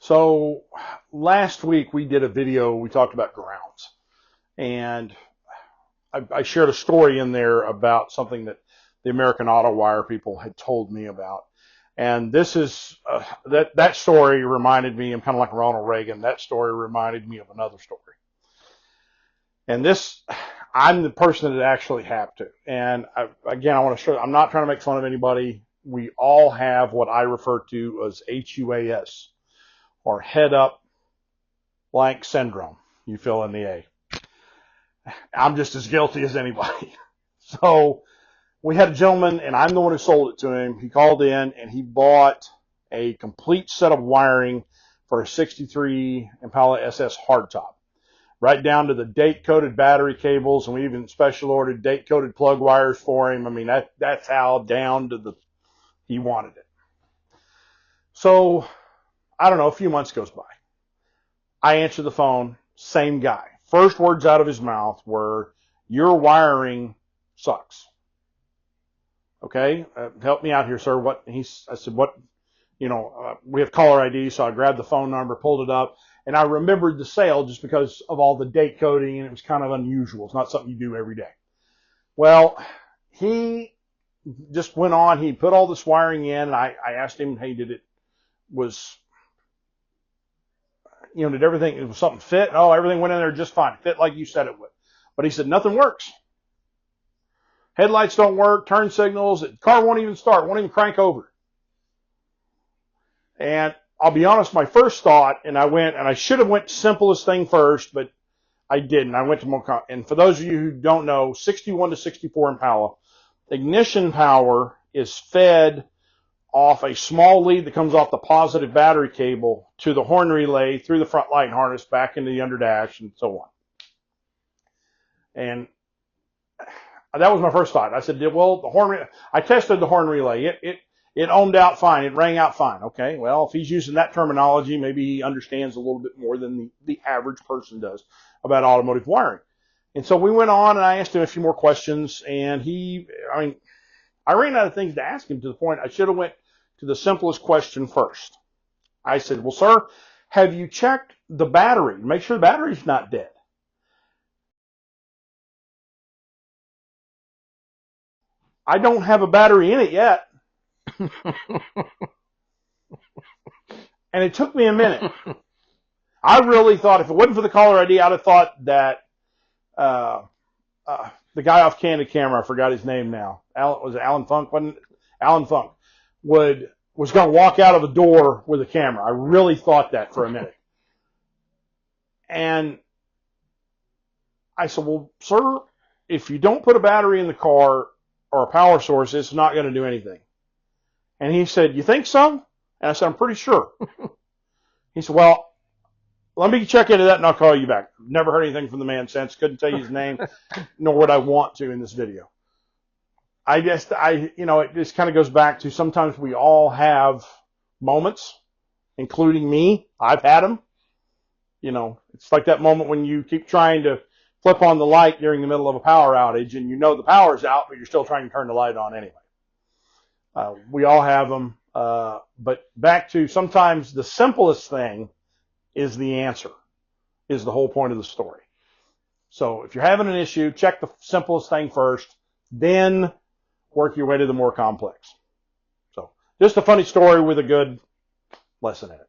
So last week we did a video, we talked about grounds, and I shared a story in there about something that the American Auto Wire people had told me about. And this is, that story reminded me, I'm kind of like Ronald Reagan, that story reminded me of another story. And this, I'm the person that actually have to. And again, I want to show, I'm not trying to make fun of anybody. We all have what I refer to as HUAS, or head up blank syndrome. You fill in the A. I'm just as guilty as anybody. So we had a gentleman, and I'm the one who sold it to him. He called in and he bought a complete set of wiring for a 63 Impala SS hardtop, right down to the date-coded battery cables, and we even special ordered date-coded plug wires for him. I mean, that's how down to he wanted it. So, I don't know, a few months goes by. I answer the phone, same guy. First words out of his mouth were, "Your wiring sucks." Okay, help me out here, sir. I said, what, we have caller ID, so I grabbed the phone number, pulled it up, and I remembered the sale just because of all the date coding, and it was kind of unusual. It's not something you do every day. Well, he just went on. He put all this wiring in, and I asked him, hey, did everything, was something fit? Oh, everything went in there just fine. It fit like you said it would. But he said, nothing works. Headlights don't work, turn signals, the car won't even start, won't even crank over. And I'll be honest, my first thought, and I should have went simplest thing first, but I didn't. I went to more, and for those of you who don't know, 61 to 64 Impala, ignition power is fed off a small lead that comes off the positive battery cable to the horn relay through the front light harness back into the underdash and so on. And that was my first thought. I said, well, I tested the horn relay. It ohmed out fine. It rang out fine. Okay, well, if he's using that terminology, maybe he understands a little bit more than the average person does about automotive wiring. And so we went on, and I asked him a few more questions, and I ran out of things to ask him to the point I should have went to the simplest question first. I said, well, sir, have you checked the battery? Make sure the battery's not dead. I don't have a battery in it yet. And it took me a minute. I really thought, if it wasn't for the caller ID, I'd have thought that the guy off Candid Camera, I forgot his name now. Alan Funk? Wasn't it? Alan Funk was going to walk out of the door with a camera. I really thought that for a minute. And I said, well, sir, if you don't put a battery in the car or a power source, it's not going to do anything. And he said, you think so? And I said, I'm pretty sure. He said, well, let me check into that and I'll call you back. Never heard anything from the man since. Couldn't tell you his name, nor would I want to in this video. It just kind of goes back to sometimes we all have moments, including me. I've had them. It's like that moment when you keep trying to flip on the light during the middle of a power outage and you know the power's out, but you're still trying to turn the light on anyway. We all have them. But back to sometimes the simplest thing is the answer, is the whole point of the story. So if you're having an issue, check the simplest thing first, then work your way to the more complex. So just a funny story with a good lesson in it.